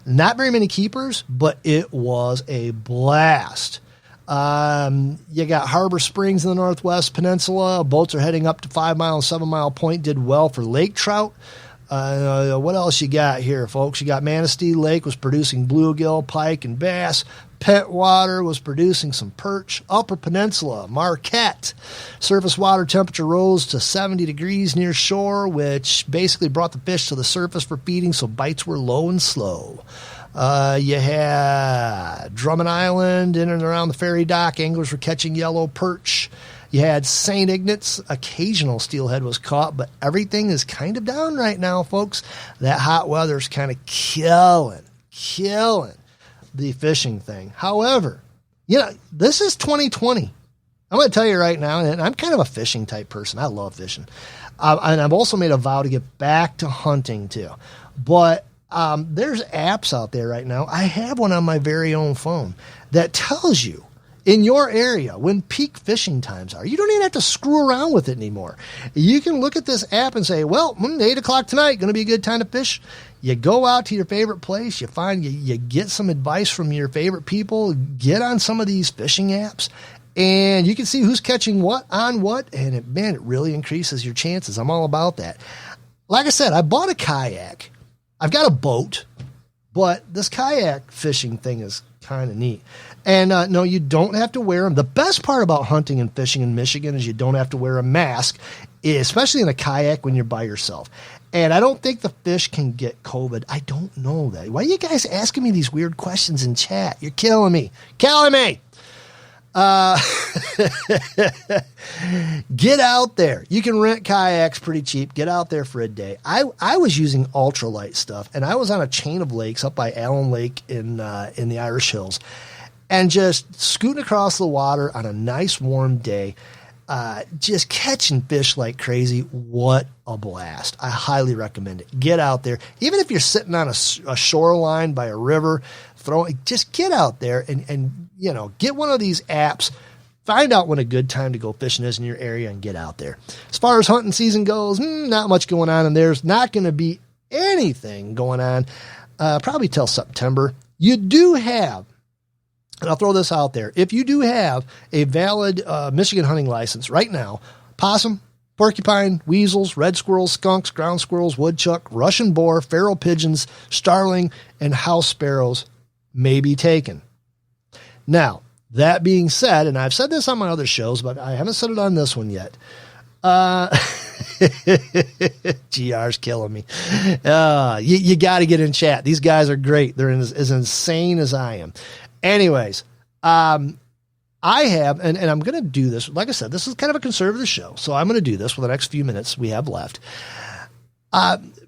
Not very many keepers, but it was a blast. You got Harbor Springs in the Northwest Peninsula. Boats are heading up to 5 Mile and 7 Mile Point. Did well for lake trout. What else you got here, folks? You got Manistee Lake was producing bluegill, pike, and bass. Pentwater was producing some perch. Upper Peninsula, Marquette. Surface water temperature rose to 70 degrees near shore, which basically brought the fish to the surface for feeding, so bites were low and slow. You had Drummond Island in and around the ferry dock. Anglers were catching yellow perch. You had St. Ignat's. Occasional steelhead was caught, but everything is kind of down right now, folks. That hot weather's kind of killing the fishing thing. However, this is 2020. I'm going to tell you right now, and I'm kind of a fishing type person. I love fishing. And I've also made a vow to get back to hunting too. But there's apps out there right now. I have one on my very own phone that tells you in your area when peak fishing times are. You don't even have to screw around with it anymore. You can look at this app and say, well, 8 o'clock tonight, going to be a good time to fish. You go out to your favorite place. You find you get some advice from your favorite people. Get on some of these fishing apps, and you can see who's catching what on what, and it really increases your chances. I'm all about that. Like I said, I bought a kayak. I've got a boat, but this kayak fishing thing is kind of neat. And no, you don't have to wear them. The best part about hunting and fishing in Michigan is you don't have to wear a mask, especially in a kayak when you're by yourself. And I don't think the fish can get COVID. I don't know that. Why are you guys asking me these weird questions in chat? You're killing me. Get out there. You can rent kayaks pretty cheap. Get out there for a day. I was using ultralight stuff, and I was on a chain of lakes up by Allen Lake in the Irish Hills, and just scooting across the water on a nice warm day, just catching fish like crazy. What a blast. I highly recommend it. Get out there. Even if you're sitting on a shoreline by a river, just get out there and get one of these apps. Find out when a good time to go fishing is in your area and get out there. As far as hunting season goes, not much going on, and there's not going to be anything going on probably till September. You do have, and I'll throw this out there, if you do have a valid Michigan hunting license right now, possum, porcupine, weasels, red squirrels, skunks, ground squirrels, woodchuck, Russian boar, feral pigeons, starling, and house sparrows may be taken. Now, that being said, and I've said this on my other shows, but I haven't said it on this one yet. GR's killing me. You got to get in chat. These guys are great. They're as insane as I am. Anyways, I have, and I'm going to do this. Like I said, this is kind of a conservative show, so I'm going to do this for the next few minutes we have left.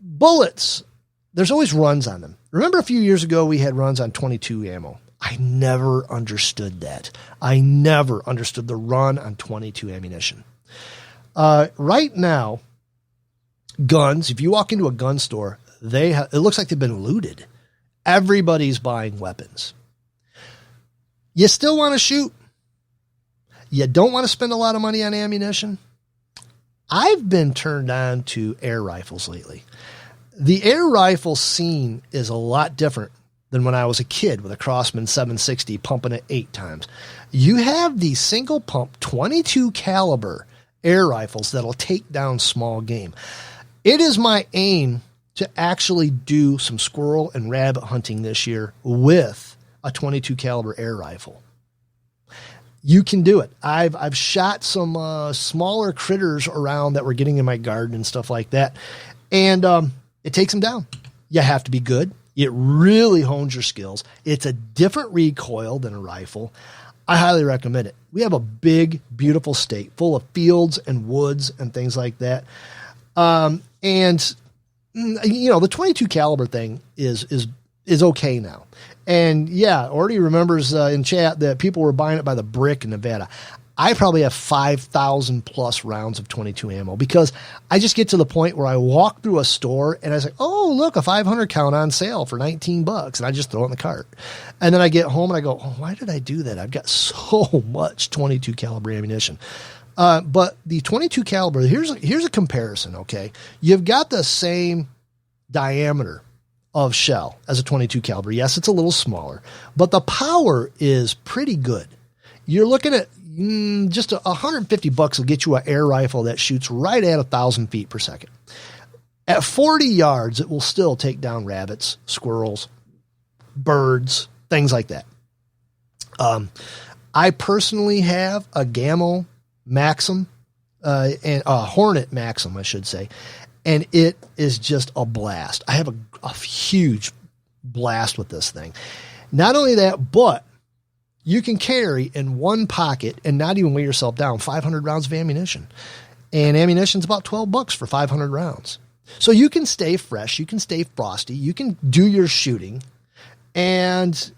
Bullets, there's always runs on them. Remember a few years ago we had runs on 22 ammo. I never understood that. I never understood the run on 22 ammunition. Right now, guns, if you walk into a gun store, it looks like they've been looted. Everybody's buying weapons. You still want to shoot? You don't want to spend a lot of money on ammunition? I've been turned on to air rifles lately. The air rifle scene is a lot different than when I was a kid with a Crossman 760 pumping it 8 times. You have these single pump 22 caliber air rifles that'll take down small game. It is my aim to actually do some squirrel and rabbit hunting this year with a 22 caliber air rifle. You can do it. I've shot some smaller critters around that were getting in my garden and stuff like that. And it takes them down. You have to be good. It really hones your skills. It's a different recoil than a rifle. I highly recommend it. We have a big, beautiful state full of fields and woods and things like that. And the 22 caliber thing is okay now. And yeah, Orty remembers in chat that people were buying it by the brick in Nevada. I probably have 5,000 plus rounds of 22 ammo because I just get to the point where I walk through a store and I say, oh, look, a 500 count on sale for $19. And I just throw it in the cart. And then I get home and I go, oh, why did I do that? I've got so much 22 caliber ammunition. But the 22 caliber, here's a comparison. Okay. You've got the same diameter of shell as a 22 caliber. Yes, it's a little smaller, but the power is pretty good. You're looking at just $150 will get you an air rifle that shoots right at 1,000 feet per second. At 40 yards, it will still take down rabbits, squirrels, birds, things like that. I personally have a Gamma Maxim, and a Hornet Maxim, I should say, and it is just a blast. I have a huge blast with this thing. Not only that, but you can carry in one pocket and not even weigh yourself down 500 rounds of ammunition. And ammunition's about $12 for 500 rounds. So you can stay fresh, you can stay frosty, you can do your shooting. And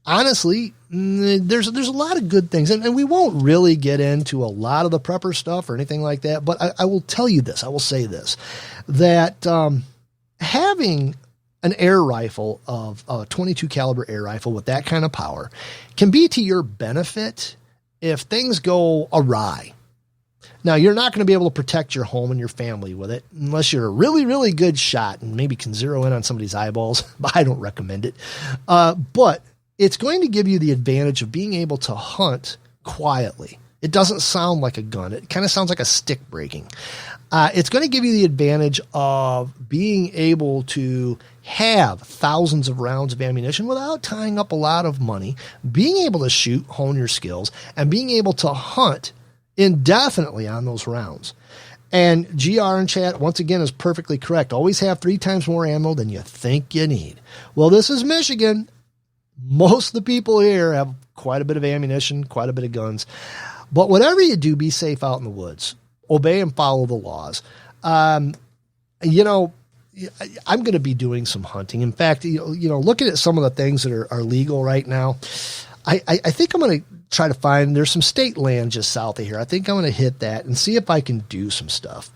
honestly, there's a lot of good things. And we won't really get into a lot of the prepper stuff or anything like that. But I will tell you this, I will say this, that having an air rifle of a 22 caliber air rifle with that kind of power can be to your benefit if things go awry. Now, you're not going to be able to protect your home and your family with it unless you're a really, really good shot and maybe can zero in on somebody's eyeballs, but I don't recommend it. But it's going to give you the advantage of being able to hunt quietly. It doesn't sound like a gun. It kind of sounds like a stick breaking. It's going to give you the advantage of being able to have thousands of rounds of ammunition without tying up a lot of money, being able to shoot, hone your skills, and being able to hunt indefinitely on those rounds. And GR in chat, once again, is perfectly correct. Always have 3 times more ammo than you think you need. Well, this is Michigan. Most of the people here have quite a bit of ammunition, quite a bit of guns. But whatever you do, be safe out in the woods. Obey and follow the laws. You know, I'm going to be doing some hunting. In fact, looking at some of the things that are legal right now, I think I'm going to try to find, there's some state land just south of here. I think I'm going to hit that and see if I can do some stuff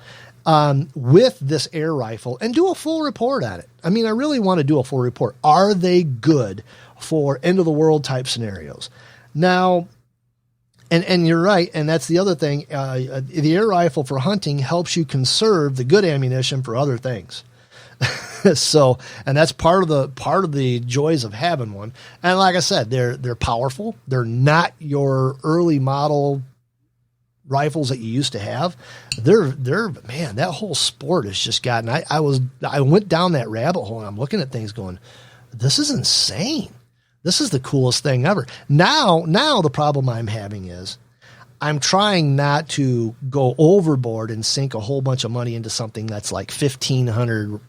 with this air rifle and do a full report on it. I mean, I really want to do a full report. Are they good for end of the world type scenarios? Now, and you're right, and that's the other thing. The air rifle for hunting helps you conserve the good ammunition for other things. So, and that's part of the joys of having one. And like I said, they're powerful. They're not your early model rifles that you used to have. They're man, that whole sport has just gotten. I went down that rabbit hole and I'm looking at things going, this is insane. This is the coolest thing ever. Now the problem I'm having is I'm trying not to go overboard and sink a whole bunch of money into something that's like 1,500,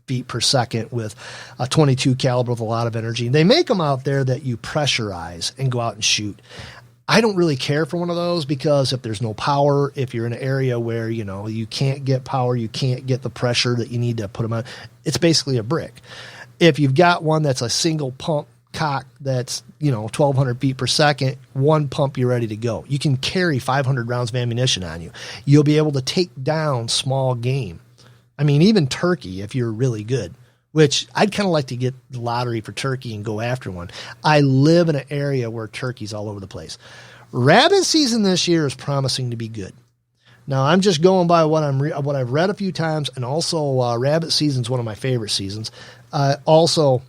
feet per second with a 22 caliber with a lot of energy. They make them out there that you pressurize and go out and shoot. I don't really care for one of those because if there's no power, if you're in an area where, you can't get power, you can't get the pressure that you need to put them on, it's basically a brick. If you've got one that's a single pump cock that's 1,200 feet per second, one pump, you're ready to go. You can carry 500 rounds of ammunition on you. You'll be able to take down small game. I mean, even turkey, if you're really good, which I'd kind of like to get the lottery for turkey and go after one. I live in an area where turkey's all over the place. Rabbit season this year is promising to be good. Now, I'm just going by what I've read a few times, and also rabbit season's one of my favorite seasons. Also,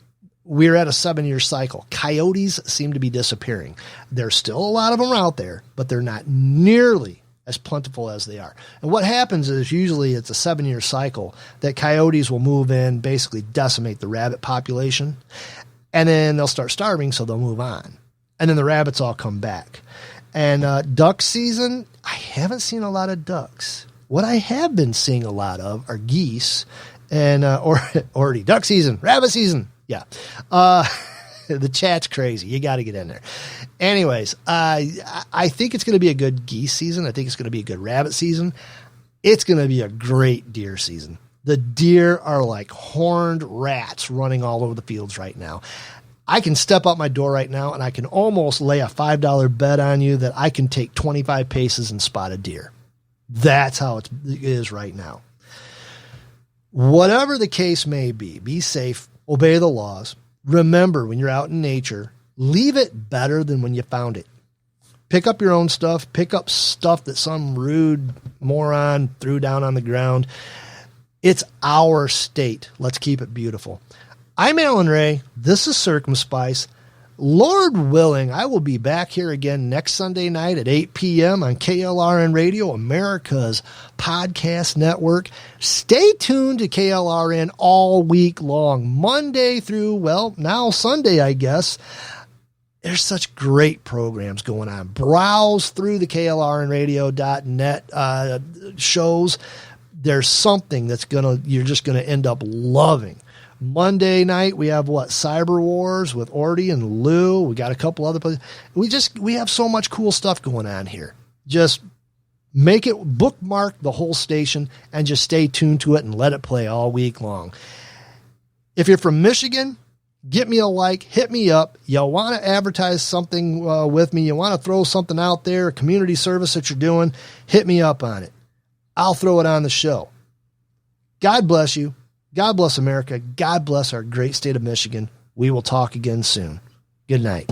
we're at a 7-year cycle. Coyotes seem to be disappearing. There's still a lot of them out there, but they're not nearly as plentiful as they are. And what happens is usually it's a 7-year cycle that coyotes will move in, basically decimate the rabbit population, and then they'll start starving, so they'll move on. And then the rabbits all come back. And duck season, I haven't seen a lot of ducks. What I have been seeing a lot of are geese and already duck season, rabbit season. Yeah. The chat's crazy. You got to get in there. Anyways, I think it's going to be a good geese season. I think it's going to be a good rabbit season. It's going to be a great deer season. The deer are like horned rats running all over the fields right now. I can step out my door right now and I can almost lay a $5 bet on you that I can take 25 paces and spot a deer. That's how it is right now. Whatever the case may be safe, obey the laws. Remember, when you're out in nature, leave it better than when you found it. Pick up your own stuff. Pick up stuff that some rude moron threw down on the ground. It's our state. Let's keep it beautiful. I'm Alan Ray. This is CIRCUMSPICE. Lord willing, I will be back here again next Sunday night at 8 p.m. on KLRNRadio, America's podcast network. Stay tuned to KLRN all week long, Monday through, now Sunday, I guess. There's such great programs going on. Browse through the KLRNradio.net shows. There's something you're just gonna end up loving. Monday night we have Cyber Wars with Orty and Lou. We got a couple other places. We have so much cool stuff going on here. Just make it, bookmark the whole station and just stay tuned to it and let it play all week long. If you're from Michigan, get me a like, hit me up. You want to advertise something with me, you want to throw something out there, a community service that you're doing, hit me up on it. I'll throw it on the show. God bless you. God bless America. God bless our great state of Michigan. We will talk again soon. Good night.